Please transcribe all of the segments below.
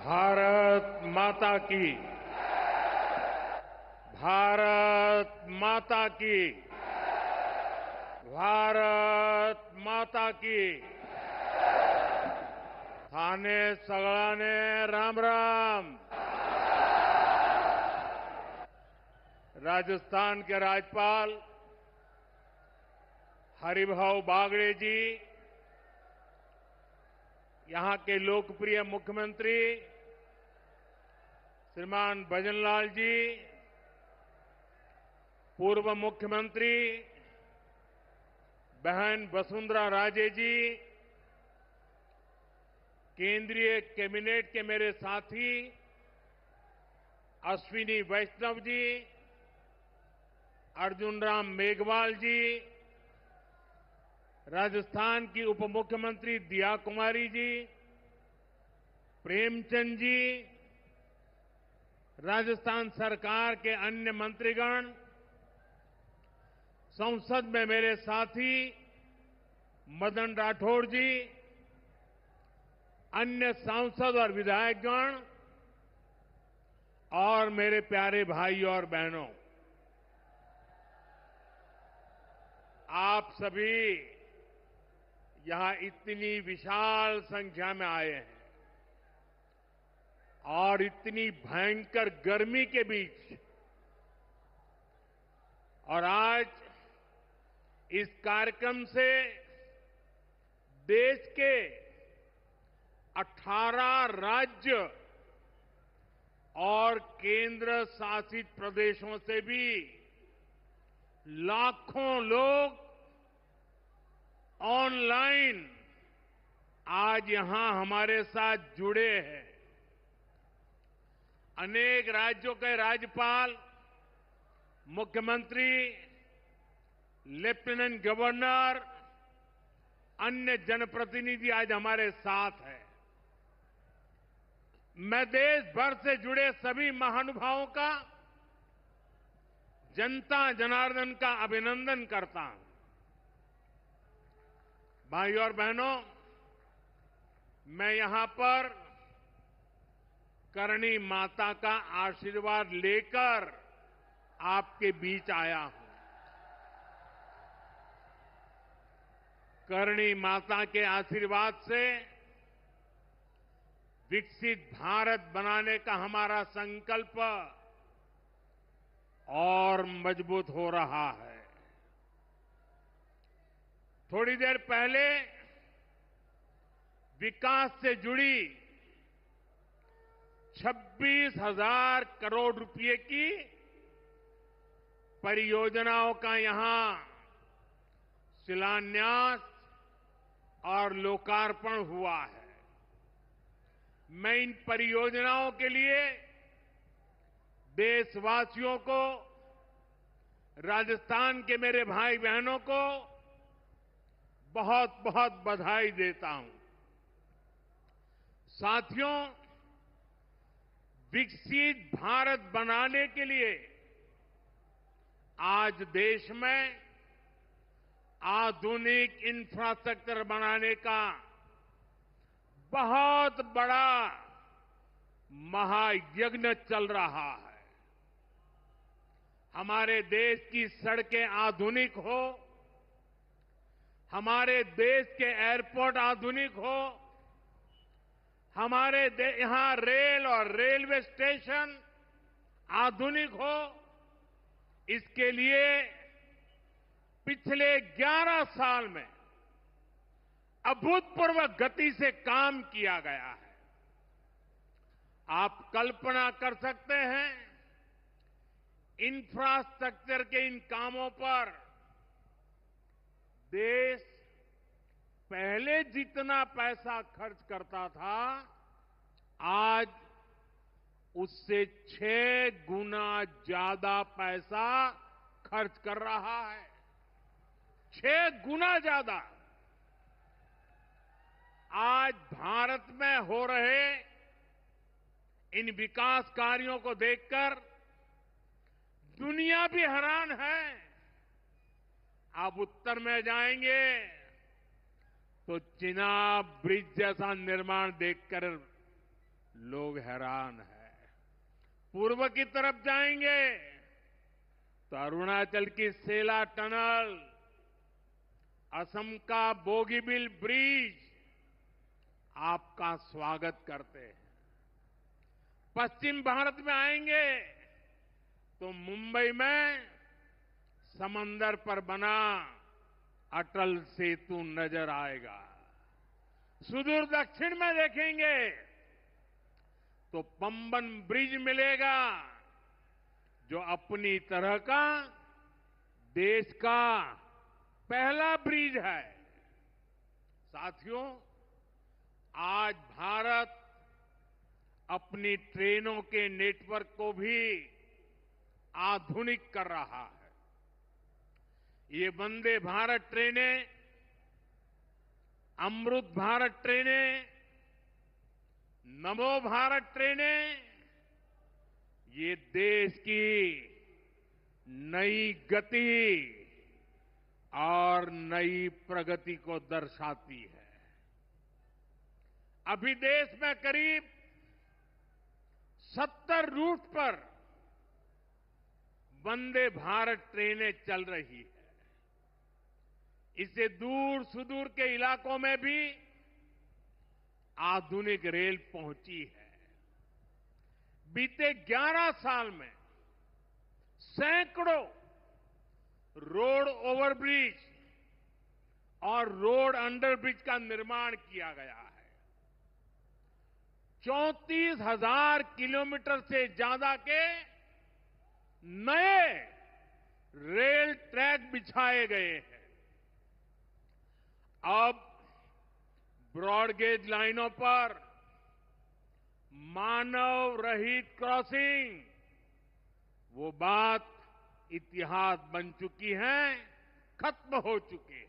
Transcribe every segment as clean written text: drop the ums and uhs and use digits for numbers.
भारत माता की। भारत माता की। भारत माता की। थाने सगळाने राम राम। राजस्थान के राज्यपाल हरिभाऊ बागड़े जी, यहां के लोकप्रिय मुख्यमंत्री श्रीमान भजनलाल जी, पूर्व मुख्यमंत्री बहन वसुंधरा राजे जी, केंद्रीय कैबिनेट के मेरे साथी अश्विनी वैष्णव जी, अर्जुन राम मेघवाल जी, राजस्थान की उप मुख्यमंत्री दिया कुमारी जी, प्रेमचंद जी, राजस्थान सरकार के अन्य मंत्रीगण, संसद में मेरे साथी मदन राठौड़ जी, अन्य सांसद और विधायकगण और मेरे प्यारे भाई और बहनों, आप सभी यहां इतनी विशाल संख्या में आए हैं और इतनी भयंकर गर्मी के बीच, और आज इस कार्यक्रम से देश के 18 राज्य और केंद्र शासित प्रदेशों से भी लाखों लोग ऑनलाइन आज यहां हमारे साथ जुड़े हैं। अनेक राज्यों के राज्यपाल, मुख्यमंत्री, लेफ्टिनेंट गवर्नर, अन्य जनप्रतिनिधि आज हमारे साथ हैं। मैं देश भर से जुड़े सभी महानुभावों का, जनता जनार्दन का अभिनंदन करता हूं। भाइयों और बहनों, मैं यहां पर करणी माता का आशीर्वाद लेकर आपके बीच आया हूं। करणी माता के आशीर्वाद से विकसित भारत बनाने का हमारा संकल्प और मजबूत हो रहा है। थोड़ी देर पहले विकास से जुड़ी 26,000 करोड़ रुपए की परियोजनाओं का यहां शिलान्यास और लोकार्पण हुआ है। मैं इन परियोजनाओं के लिए देशवासियों को, राजस्थान के मेरे भाई बहनों को बहुत बहुत बधाई देता हूं। साथियों, विकसित भारत बनाने के लिए आज देश में आधुनिक इंफ्रास्ट्रक्चर बनाने का बहुत बड़ा महायज्ञ चल रहा है। हमारे देश की सड़कें आधुनिक हो, हमारे देश के एयरपोर्ट आधुनिक हो, हमारे यहां रेल और रेलवे स्टेशन आधुनिक हो, इसके लिए पिछले 11 साल में अभूतपूर्व गति से काम किया गया है। आप कल्पना कर सकते हैं, इंफ्रास्ट्रक्चर के इन कामों पर देश पहले जितना पैसा खर्च करता था, आज उससे 6 गुना ज्यादा पैसा खर्च कर रहा है। 6 गुना ज्यादा। आज भारत में हो रहे इन विकास कार्यों को देखकर दुनिया भी हैरान है। आप उत्तर में जाएंगे तो चिनाब ब्रिज जैसा निर्माण देखकर लोग हैरान हैं। पूर्व की तरफ जाएंगे तो अरुणाचल की सेला टनल, असम का बोगीबिल ब्रिज आपका स्वागत करते हैं। पश्चिम भारत में आएंगे तो मुंबई में समंदर पर बना अटल सेतु नजर आएगा। सुदूर दक्षिण में देखेंगे तो पंबन ब्रिज मिलेगा, जो अपनी तरह का देश का पहला ब्रिज है। साथियों, आज भारत अपनी ट्रेनों के नेटवर्क को भी आधुनिक कर रहा है। ये वंदे भारत ट्रेनें, अमृत भारत ट्रेनें, नमो भारत ट्रेनें, ये देश की नई गति और नई प्रगति को दर्शाती है। अभी देश में करीब 70 रूट पर वंदे भारत ट्रेनें चल रही है। इससे दूर सुदूर के इलाकों में भी आधुनिक रेल पहुंची है। बीते 11 साल में सैकड़ों रोड ओवरब्रिज और रोड अंडरब्रिज का निर्माण किया गया है। 34,000 किलोमीटर से ज्यादा के नए रेल ट्रैक बिछाए गए हैं। अब ब्रॉडगेज लाइनों पर मानव रहित क्रॉसिंग, वो बात इतिहास बन चुकी है, खत्म हो चुकी है।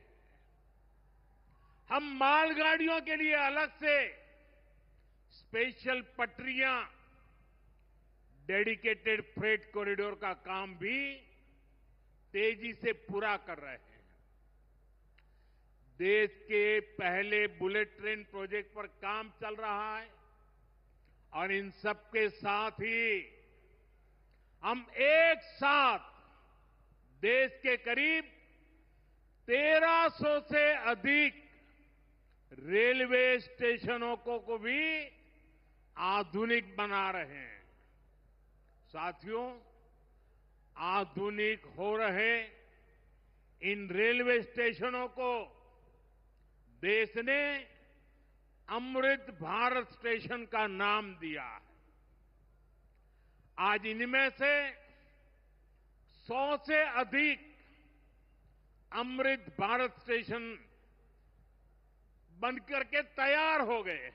हम मालगाड़ियों के लिए अलग से स्पेशल पटरियां, डेडिकेटेड फ्रेट कॉरिडोर का काम भी तेजी से पूरा कर रहे हैं। देश के पहले बुलेट ट्रेन प्रोजेक्ट पर काम चल रहा है और इन सबके साथ ही हम एक साथ देश के करीब 1300 से अधिक रेलवे स्टेशनों को भी आधुनिक बना रहे हैं। साथियों, आधुनिक हो रहे इन रेलवे स्टेशनों को देश ने अमृत भारत स्टेशन का नाम दिया है। आज इनमें से 100 से अधिक अमृत भारत स्टेशन बनकर के तैयार हो गए हैं।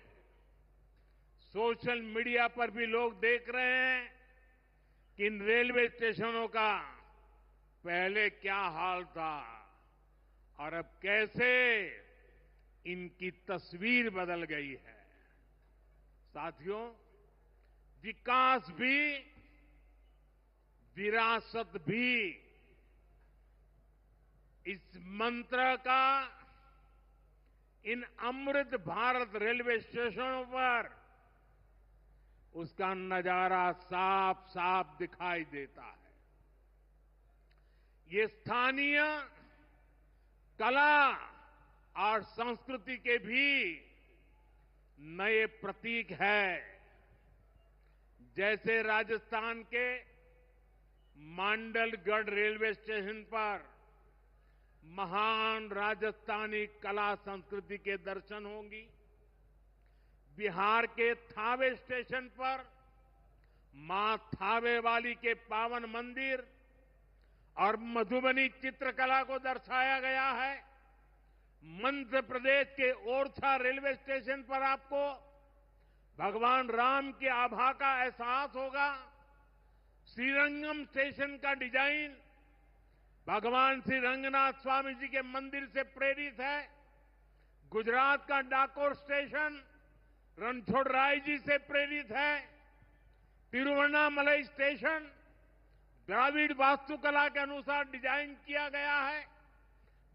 सोशल मीडिया पर भी लोग देख रहे हैं कि इन रेलवे स्टेशनों का पहले क्या हाल था और अब कैसे इनकी तस्वीर बदल गई है। साथियों, विकास भी, विरासत भी, इस मंत्र का इन अमृत भारत रेलवे स्टेशनों पर उसका नजारा साफ साफ दिखाई देता है। ये स्थानीय कला और संस्कृति के भी नए प्रतीक है। जैसे राजस्थान के मांडलगढ़ रेलवे स्टेशन पर महान राजस्थानी कला संस्कृति के दर्शन होंगी। बिहार के थावे स्टेशन पर मां थावे वाली के पावन मंदिर और मधुबनी चित्रकला को दर्शाया गया है। मध्य प्रदेश के ओरछा रेलवे स्टेशन पर आपको भगवान राम के आभा का एहसास होगा। श्रीरंगम स्टेशन का डिजाइन भगवान श्री रंगनाथ स्वामी जी के मंदिर से प्रेरित है। गुजरात का डाकोर स्टेशन रणछोड़राय जी से प्रेरित है। तिरुवन्नामलई स्टेशन द्राविड़ वास्तुकला के अनुसार डिजाइन किया गया है।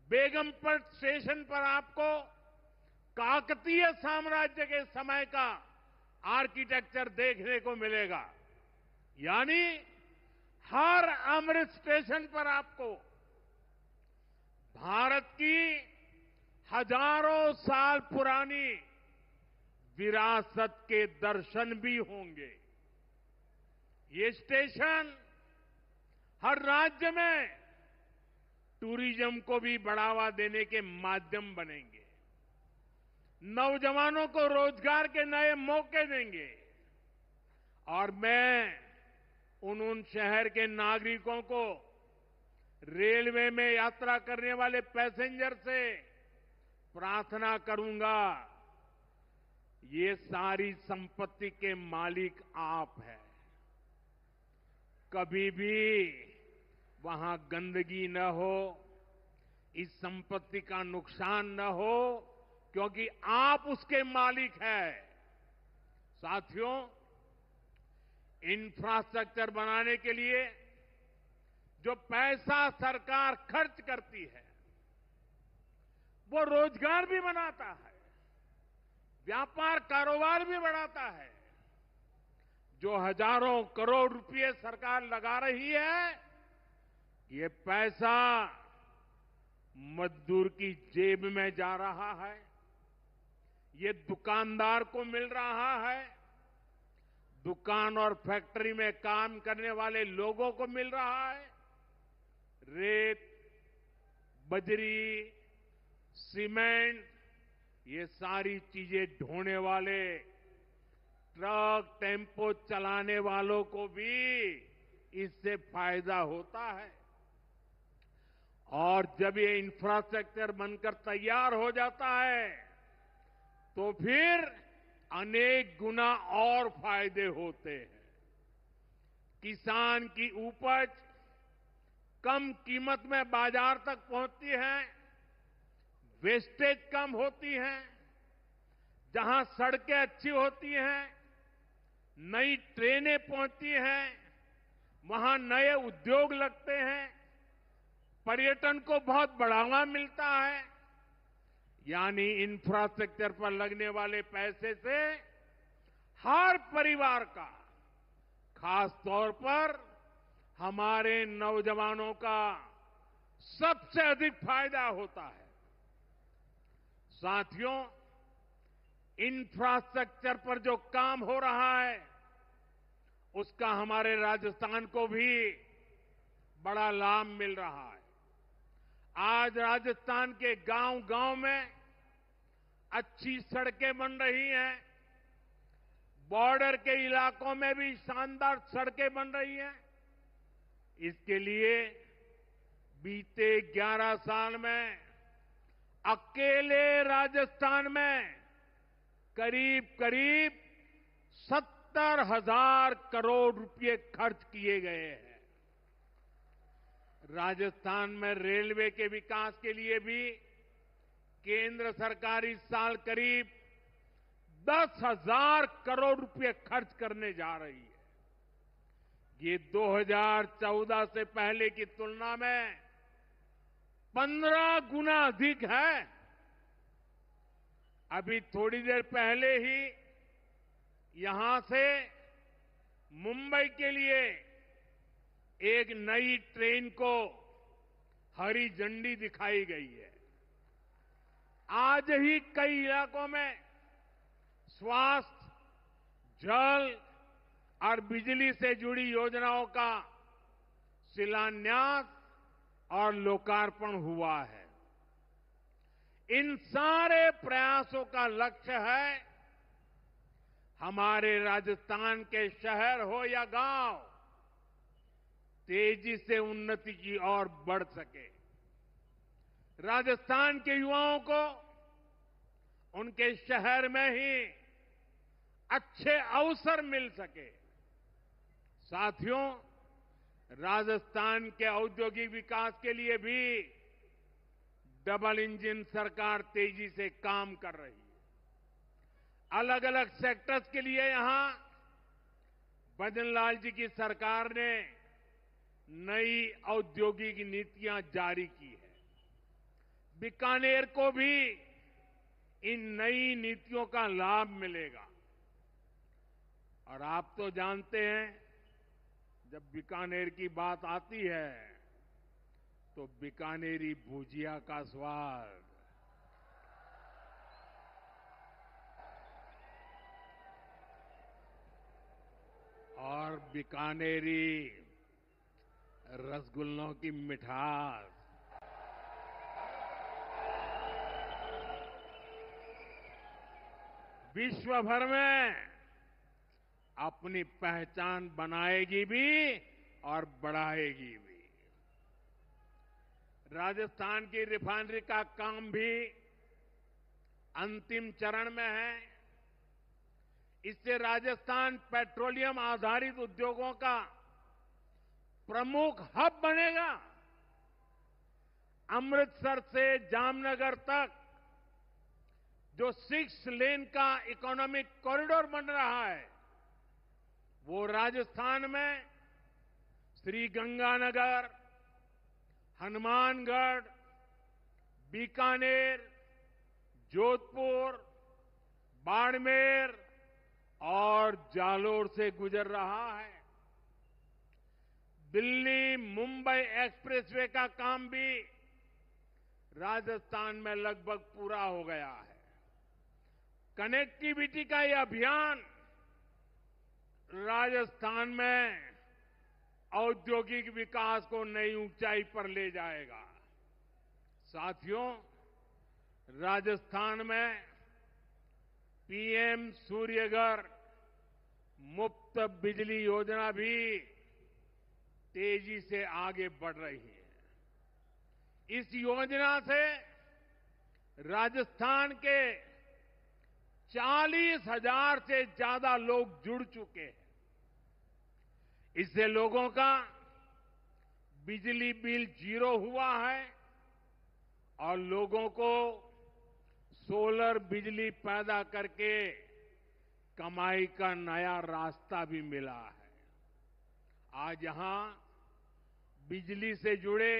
बेगमपट स्टेशन पर आपको काकतीय साम्राज्य के समय का आर्किटेक्चर देखने को मिलेगा। यानी हर अमृत स्टेशन पर आपको भारत की हजारों साल पुरानी विरासत के दर्शन भी होंगे। ये स्टेशन हर राज्य में टूरिज्म को भी बढ़ावा देने के माध्यम बनेंगे, नौजवानों को रोजगार के नए मौके देंगे और मैं उन शहर के नागरिकों को, रेलवे में यात्रा करने वाले पैसेंजर से प्रार्थना करूंगा, ये सारी संपत्ति के मालिक आप हैं। कभी भी वहां गंदगी न हो, इस संपत्ति का नुकसान न हो, क्योंकि आप उसके मालिक हैं। साथियों, इंफ्रास्ट्रक्चर बनाने के लिए जो पैसा सरकार खर्च करती है, वो रोजगार भी बनाता है, व्यापार कारोबार भी बढ़ाता है। जो हजारों करोड़ रुपए सरकार लगा रही है, ये पैसा मजदूर की जेब में जा रहा है, ये दुकानदार को मिल रहा है, दुकान और फैक्ट्री में काम करने वाले लोगों को मिल रहा है। रेत, बजरी, सीमेंट, ये सारी चीजें ढोने वाले ट्रक, टेम्पो चलाने वालों को भी इससे फायदा होता है। और जब ये इंफ्रास्ट्रक्चर बनकर तैयार हो जाता है, तो फिर अनेक गुना और फायदे होते हैं। किसान की उपज कम कीमत में बाजार तक पहुंचती है, वेस्टेज कम होती है, जहां सड़कें अच्छी होती हैं, नई ट्रेनें पहुंचती हैं, वहां नए उद्योग लगते हैं, पर्यटन को बहुत बढ़ावा मिलता है। यानी इंफ्रास्ट्रक्चर पर लगने वाले पैसे से हर परिवार का, खास तौर पर हमारे नौजवानों का सबसे अधिक फायदा होता है। साथियों, इंफ्रास्ट्रक्चर पर जो काम हो रहा है, उसका हमारे राजस्थान को भी बड़ा लाभ मिल रहा है। आज राजस्थान के गांव-गांव में अच्छी सड़कें बन रही हैं, बॉर्डर के इलाकों में भी शानदार सड़कें बन रही हैं। इसके लिए बीते 11 साल में अकेले राजस्थान में करीब 70,000 करोड़ रुपए खर्च किए गए हैं। राजस्थान में रेलवे के विकास के लिए भी केंद्र सरकार इस साल करीब 10,000 करोड़ रुपए खर्च करने जा रही है। ये 2014 से पहले की तुलना में 15 गुना अधिक है। अभी थोड़ी देर पहले ही यहां से मुंबई के लिए एक नई ट्रेन को हरी झंडी दिखाई गई है। आज ही कई इलाकों में स्वास्थ्य, जल और बिजली से जुड़ी योजनाओं का शिलान्यास और लोकार्पण हुआ है। इन सारे प्रयासों का लक्ष्य है हमारे राजस्थान के शहर हो या गांव तेजी से उन्नति की ओर बढ़ सके, राजस्थान के युवाओं को उनके शहर में ही अच्छे अवसर मिल सके। साथियों, राजस्थान के औद्योगिक विकास के लिए भी डबल इंजन सरकार तेजी से काम कर रही है। अलग अलग सेक्टर्स के लिए यहां भजनलाल जी की सरकार ने नई औद्योगिक नीतियां जारी की है। बीकानेर को भी इन नई नीतियों का लाभ मिलेगा। और आप तो जानते हैं, जब बीकानेर की बात आती है तो बीकानेरी भुजिया का स्वाद, और बीकानेरी रसगुल्लों की मिठास विश्व भर में अपनी पहचान बनाएगी भी और बढ़ाएगी भी। राजस्थान की रिफाइनरी का काम भी अंतिम चरण में है। इससे राजस्थान पेट्रोलियम आधारित उद्योगों का प्रमुख हब बनेगा। अमृतसर से जामनगर तक जो 6 लेन का इकोनॉमिक कॉरिडोर बन रहा है, वो राजस्थान में श्रीगंगानगर, हनुमानगढ़, बीकानेर, जोधपुर, बाड़मेर और जालोर से गुजर रहा है। दिल्ली मुंबई एक्सप्रेसवे का काम भी राजस्थान में लगभग पूरा हो गया है। कनेक्टिविटी का ये अभियान राजस्थान में औद्योगिक विकास को नई ऊंचाई पर ले जाएगा। साथियों, राजस्थान में पीएम सूर्यघर मुफ्त बिजली योजना भी तेजी से आगे बढ़ रही है। इस योजना से राजस्थान के 40,000 से ज्यादा लोग जुड़ चुके हैं। इससे लोगों का बिजली बिल 0 हुआ है और लोगों को सोलर बिजली पैदा करके कमाई का नया रास्ता भी मिला है। आज यहां बिजली से जुड़े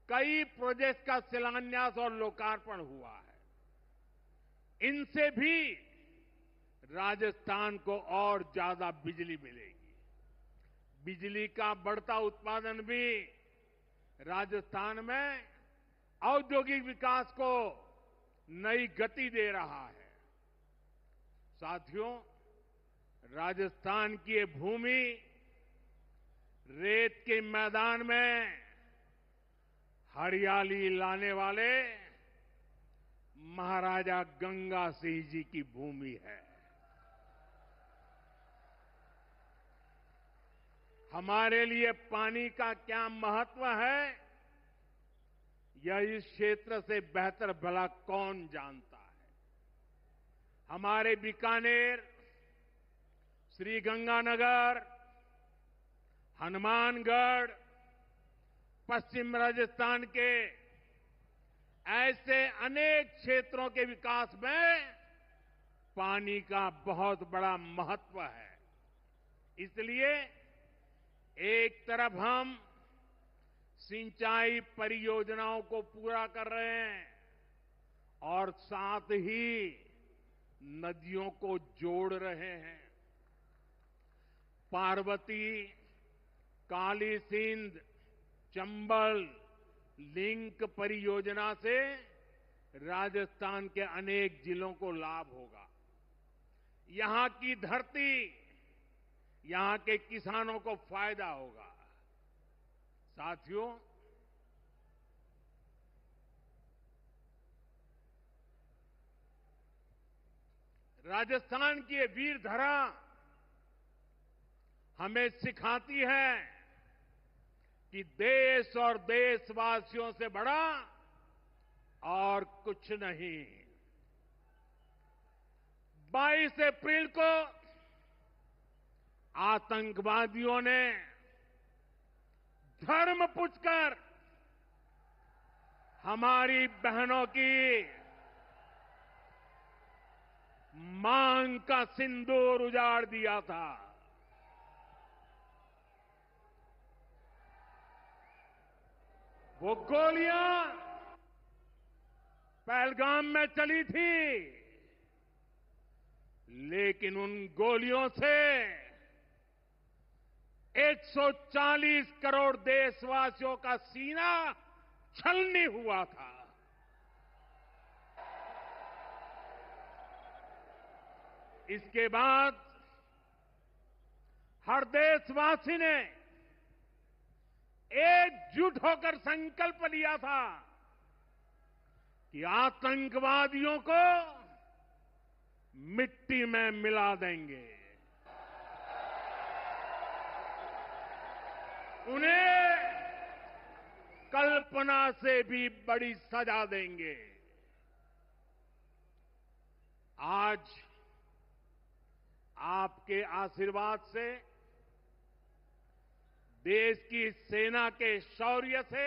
कई प्रोजेक्ट का शिलान्यास और लोकार्पण हुआ है। इनसे भी राजस्थान को और ज्यादा बिजली मिलेगी। बिजली का बढ़ता उत्पादन भी राजस्थान में औद्योगिक विकास को नई गति दे रहा है। साथियों, राजस्थान की ये भूमि रेत के मैदान में हरियाली लाने वाले महाराजा गंगा सिंह जी की भूमि है। हमारे लिए पानी का क्या महत्व है, यह इस क्षेत्र से बेहतर भला कौन जानता है। हमारे बीकानेर, श्रीगंगानगर, हनुमानगढ़, पश्चिम राजस्थान के ऐसे अनेक क्षेत्रों के विकास में पानी का बहुत बड़ा महत्व है। इसलिए एक तरफ हम सिंचाई परियोजनाओं को पूरा कर रहे हैं और साथ ही नदियों को जोड़ रहे हैं। पार्वती, काली सिंध, चंबल लिंक परियोजना से राजस्थान के अनेक जिलों को लाभ होगा। यहां की धरती, यहां के किसानों को फायदा होगा। साथियों, राजस्थान की ये वीर धरा हमें सिखाती है कि देश और देशवासियों से बड़ा और कुछ नहीं। 22 अप्रैल को आतंकवादियों ने धर्म पूछकर हमारी बहनों की मांग का सिंदूर उजाड़ दिया था। वो गोलियां पहलगाम में चली थी, लेकिन उन गोलियों से 140 करोड़ देशवासियों का सीना छलनी हुआ था। इसके बाद हर देशवासी ने एकजुट होकर संकल्प लिया था कि आतंकवादियों को मिट्टी में मिला देंगे, उन्हें कल्पना से भी बड़ी सजा देंगे। आज आपके आशीर्वाद से, देश की सेना के शौर्य से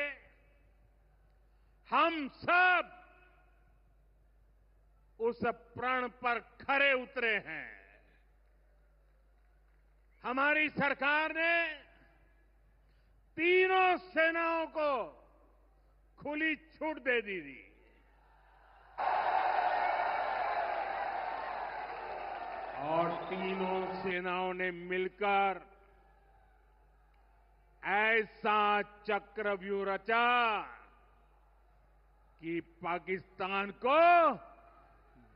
हम सब उस प्रण पर खरे उतरे हैं। हमारी सरकार ने तीनों सेनाओं को खुली छूट दे दी थी। और तीनों सेनाओं ने मिलकर ऐसा चक्रव्यूह रचा कि पाकिस्तान को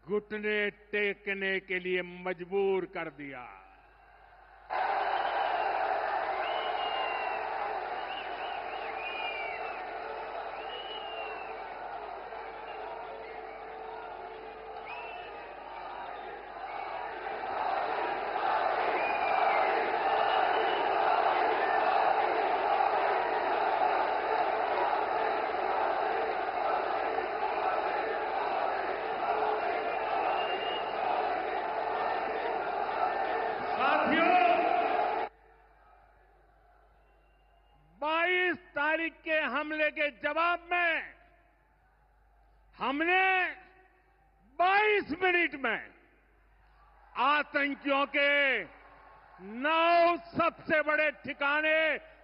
घुटने टेकने के लिए मजबूर कर दिया। साथियों, 22 तारीख के हमले के जवाब में हमने 22 मिनट में आतंकियों के 9 सबसे बड़े ठिकाने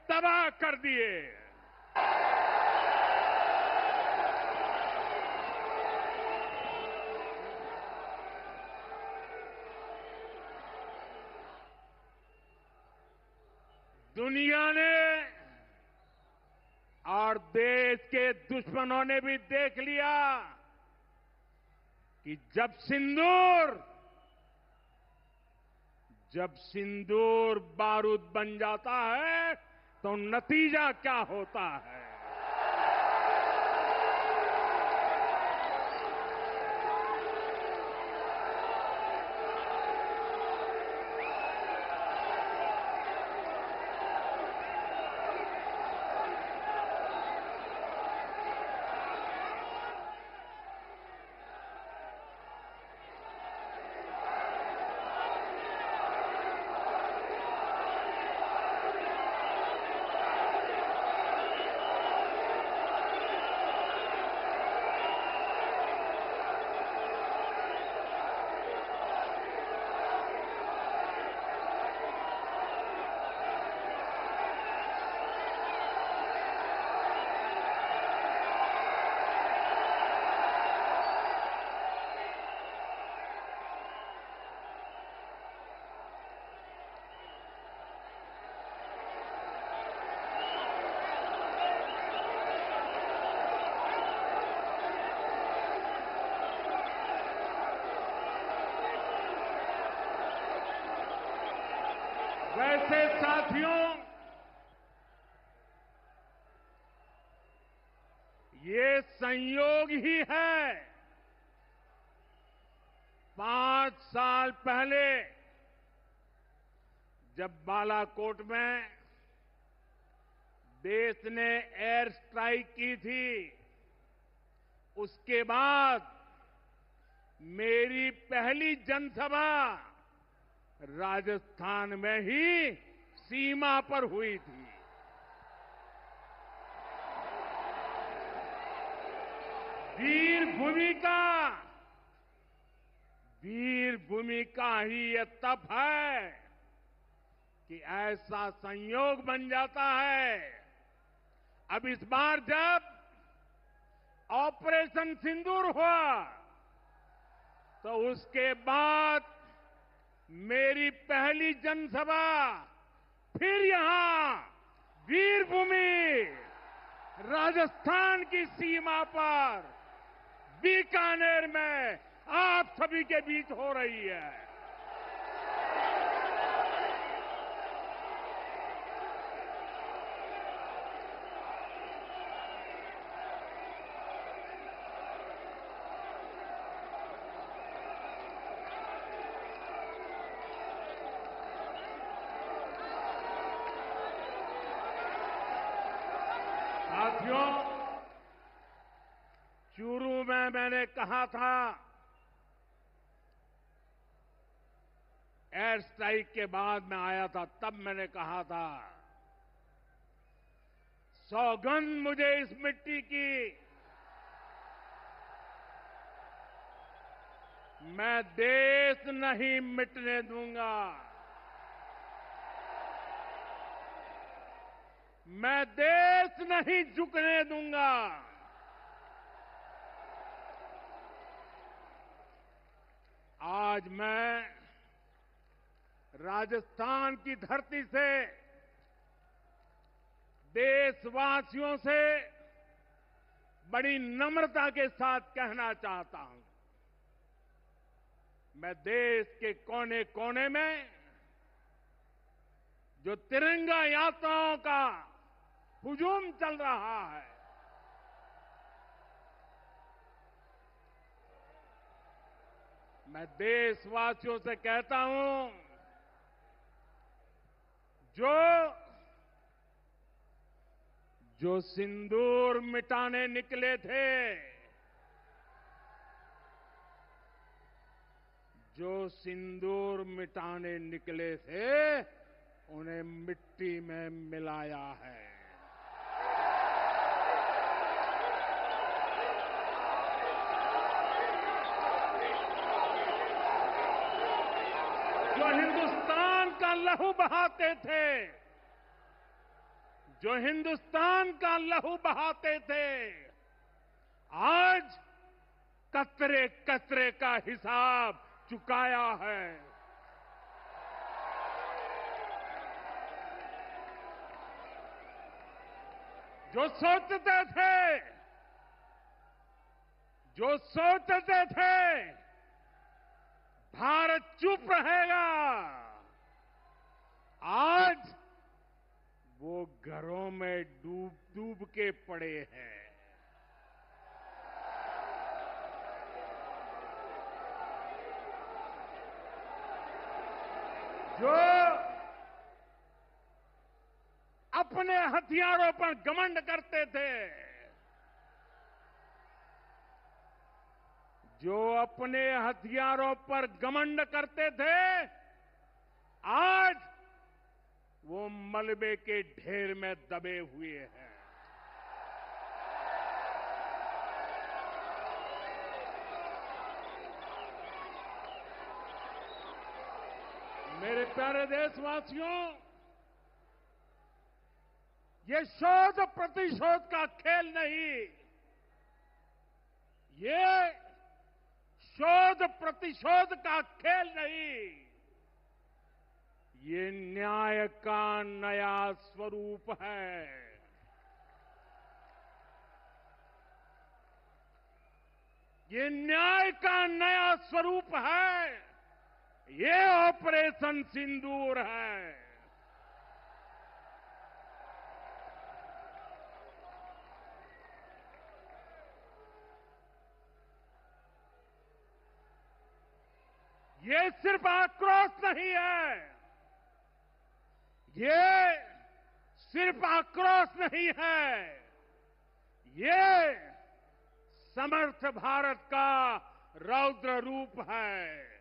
तबाह कर दिए। दुनिया ने और देश के दुश्मनों ने भी देख लिया कि जब सिंदूर बारूद बन जाता है तो नतीजा क्या होता है। वैसे साथियों, ये संयोग ही है। 5 साल पहले जब बालाकोट में देश ने एयर स्ट्राइक की थी, उसके बाद मेरी पहली जनसभा राजस्थान में ही सीमा पर हुई थी। वीर भूमि का ही ये तप है कि ऐसा संयोग बन जाता है। अब इस बार जब ऑपरेशन सिंदूर हुआ तो उसके बाद मेरी पहली जनसभा फिर यहां वीरभूमि राजस्थान की सीमा पर बीकानेर में आप सभी के बीच हो रही है। साथियों, चूरू में मैंने कहा था, एयर स्ट्राइक के बाद मैं आया था, तब मैंने कहा था, सौगंध मुझे इस मिट्टी की, मैं देश नहीं मिटने दूंगा, मैं देश नहीं झुकने दूंगा। आज मैं राजस्थान की धरती से देशवासियों से बड़ी नम्रता के साथ कहना चाहता हूं, मैं देश के कोने कोने में जो तिरंगा यात्राओं का हुजूम चल रहा है, मैं देशवासियों से कहता हूं, जो सिंदूर मिटाने निकले थे, जो सिंदूर मिटाने निकले थे, उन्हें मिट्टी में मिलाया है। जो हिंदुस्तान का लहू बहाते थे, जो हिंदुस्तान का लहू बहाते थे, आज कतरे कतरे का हिसाब चुकाया है। जो सोचते थे भारत चुप रहेगा, आज वो घरों में डूब डूब के पड़े हैं। जो अपने हथियारों पर घमंड करते थे, जो अपने हथियारों पर घमंड करते थे, आज वो मलबे के ढेर में दबे हुए हैं। मेरे प्यारे देशवासियों, ये शोध प्रतिशोध का खेल नहीं, ये शोध प्रतिशोध का खेल नहीं, ये न्याय का नया स्वरूप है। ये न्याय का नया स्वरूप है। ये ऑपरेशन सिंदूर है। ये सिर्फ आक्रोश नहीं है, ये सिर्फ आक्रोश नहीं है, ये समर्थ भारत का रौद्र रूप है।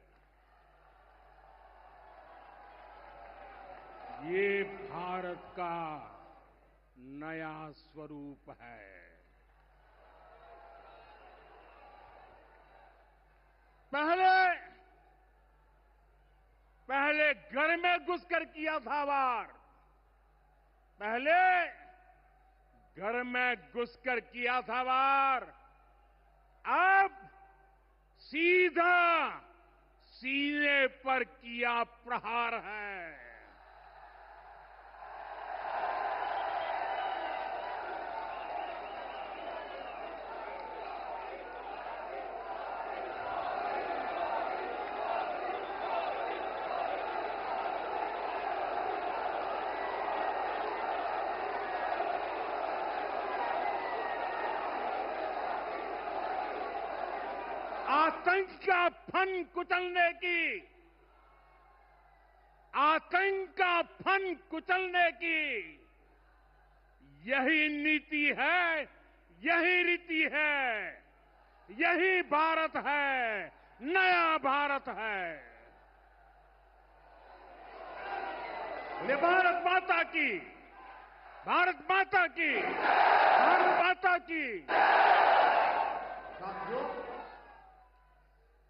ये भारत का नया स्वरूप है। पहले घर में घुसकर किया था वार, पहले घर में घुसकर किया था वार, अब सीधा सीने पर किया प्रहार है। आतंक का फन कुचलने की, आतंक का फन कुचलने की यही नीति है, यही रीति है, यही भारत है, नया भारत है। बोले भारत माता की, भारत माता की, भारत माता की। साथियों,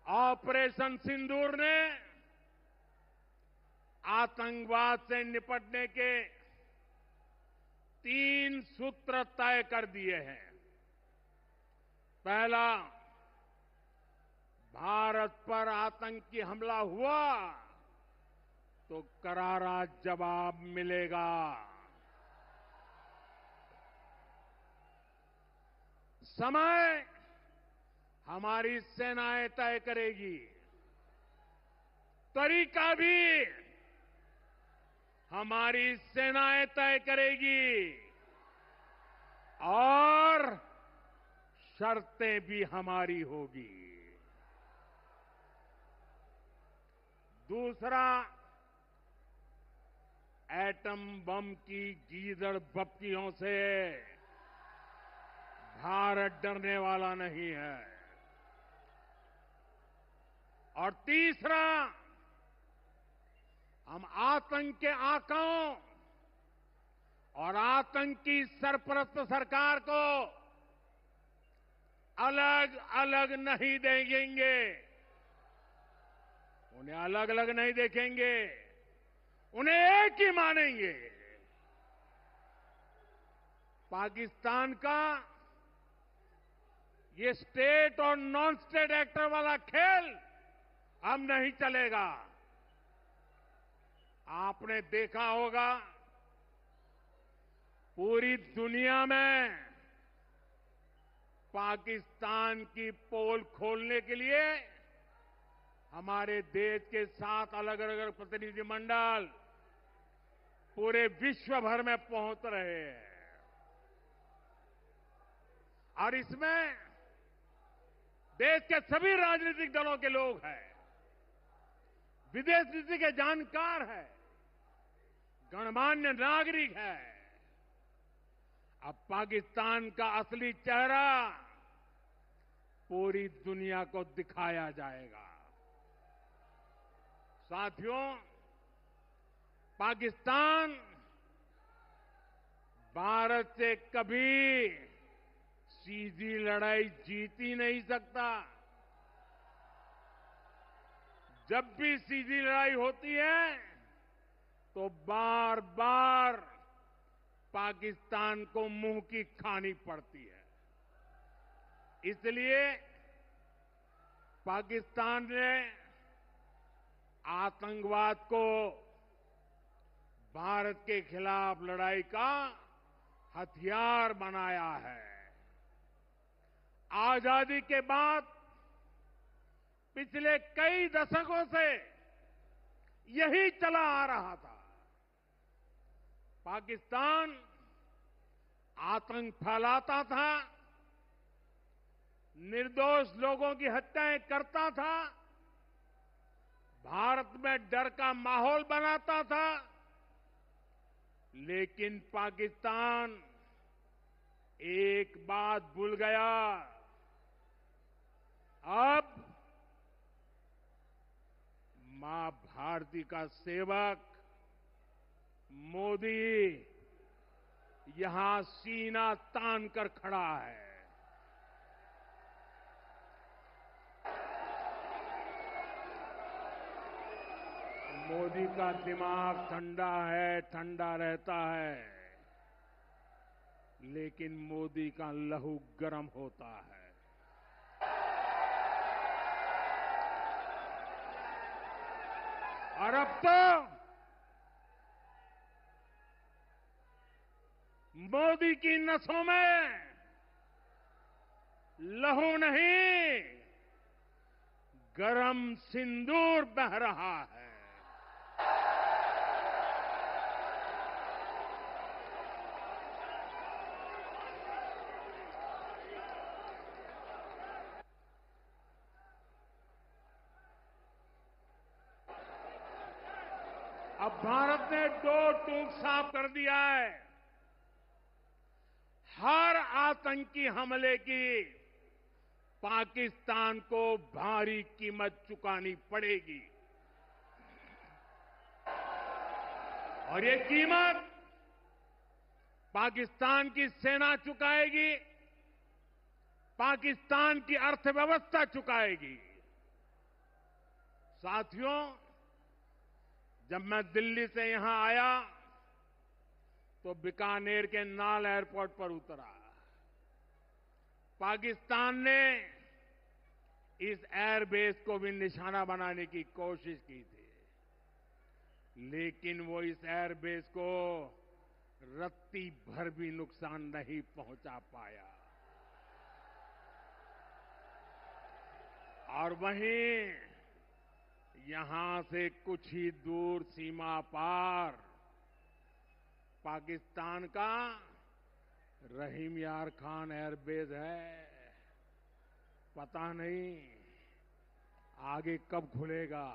ऑपरेशन सिंदूर ने आतंकवाद से निपटने के 3 सूत्र तय कर दिए हैं। पहला, भारत पर आतंकी हमला हुआ तो करारा जवाब मिलेगा। समय हमारी सेनाएं तय करेगी, तरीका भी हमारी सेनाएं तय करेगी और शर्तें भी हमारी होगी। दूसरा, एटम बम की गीदड़ बप्तियों से भारत डरने वाला नहीं है। और तीसरा, हम आतंक के आकाओं और आतंकी सरपरस्त सरकार को अलग अलग नहीं देखेंगे, उन्हें अलग अलग नहीं देखेंगे, उन्हें एक ही मानेंगे। पाकिस्तान का ये स्टेट और नॉन स्टेट एक्टर वाला खेल अब नहीं चलेगा। आपने देखा होगा, पूरी दुनिया में पाकिस्तान की पोल खोलने के लिए हमारे देश के 7 अलग अलग प्रतिनिधिमंडल पूरे विश्व भर में पहुंच रहे हैं। और इसमें देश के सभी राजनीतिक दलों के लोग हैं, विदेश नीति के जानकार हैं, गणमान्य नागरिक है। अब पाकिस्तान का असली चेहरा पूरी दुनिया को दिखाया जाएगा। साथियों, पाकिस्तान भारत से कभी सीधी लड़ाई जीत ही नहीं सकता। जब भी सीधी लड़ाई होती है तो बार बार पाकिस्तान को मुंह की खानी पड़ती है। इसलिए पाकिस्तान ने आतंकवाद को भारत के खिलाफ लड़ाई का हथियार बनाया है। आजादी के बाद पिछले कई दशकों से यही चला आ रहा था। पाकिस्तान आतंक फैलाता था, निर्दोष लोगों की हत्याएं करता था, भारत में डर का माहौल बनाता था। लेकिन पाकिस्तान एक बात भूल गया, अब मां भारती का सेवक मोदी यहां सीना तान कर खड़ा है। मोदी का दिमाग ठंडा है, ठंडा रहता है, लेकिन मोदी का लहू गर्म होता है। और अब तो मोदी की नसों में लहू नहीं, गरम सिंदूर बह रहा है। अब भारत ने दो टूक साफ कर दिया है। हर आतंकी हमले की पाकिस्तान को भारी कीमत चुकानी पड़ेगी और ये कीमत पाकिस्तान की सेना चुकाएगी, पाकिस्तान की अर्थव्यवस्था चुकाएगी। साथियों, जब मैं दिल्ली से यहां आया तो बीकानेर के नाल एयरपोर्ट पर उतरा। पाकिस्तान ने इस एयरबेस को भी निशाना बनाने की कोशिश की थी, लेकिन वो इस एयरबेस को रत्ती भर भी नुकसान नहीं पहुंचा पाया। और वहीं यहां से कुछ ही दूर सीमा पार पाकिस्तान का रहीम यार खान एयरबेस है। पता नहीं आगे कब खुलेगा।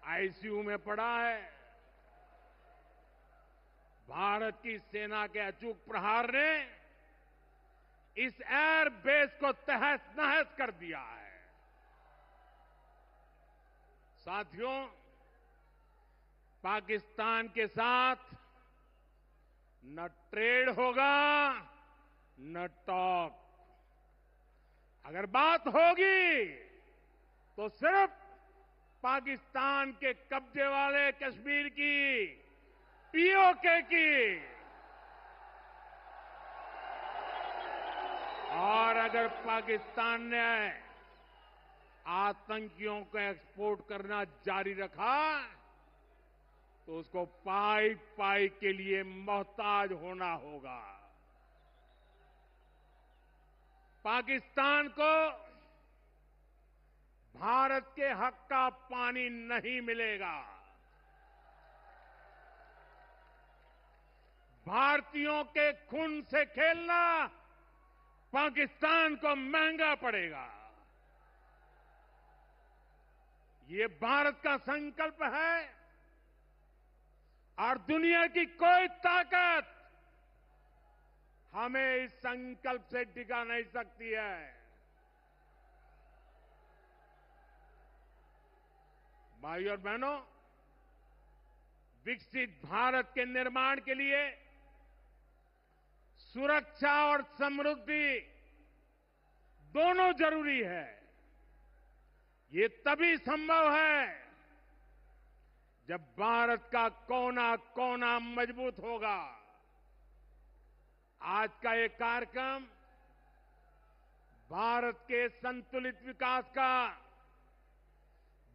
आईसीयू में पड़ा है। भारत की सेना के अचूक प्रहार ने इस एयरबेस को तहस नहस कर दिया है। साथियों, पाकिस्तान के साथ न ट्रेड होगा न टॉक। अगर बात होगी तो सिर्फ पाकिस्तान के कब्जे वाले कश्मीर की, पीओके की। और अगर पाकिस्तान ने आतंकियों को एक्सपोर्ट करना जारी रखा तो उसको पाई पाई के लिए मोहताज होना होगा। पाकिस्तान को भारत के हक का पानी नहीं मिलेगा। भारतीयों के खून से खेलना पाकिस्तान को महंगा पड़ेगा। ये भारत का संकल्प है और दुनिया की कोई ताकत हमें इस संकल्प से टिका नहीं सकती है। भाइयों और बहनों, विकसित भारत के निर्माण के लिए सुरक्षा और समृद्धि दोनों जरूरी है। ये तभी संभव है जब भारत का कोना कोना मजबूत होगा। आज का ये कार्यक्रम भारत के संतुलित विकास का,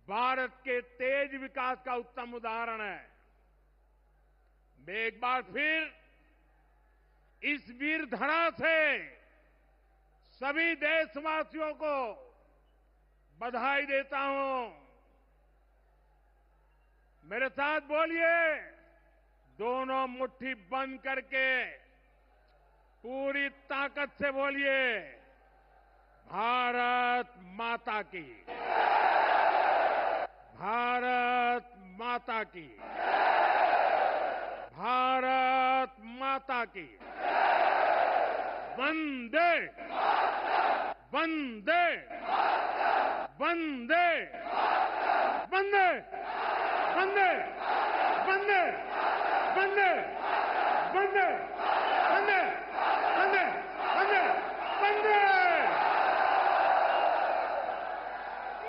भारत के तेज विकास का उत्तम उदाहरण है। मैं एक बार फिर इस वीर धरा से सभी देशवासियों को बधाई देता हूं। मेरे साथ बोलिए, दोनों मुट्ठी बंद करके पूरी ताकत से बोलिए, भारत माता की, भारत माता की, भारत माता की। वंदे वंदे वंदे वंदे वंदे वंदे वंदे वंदे वंदे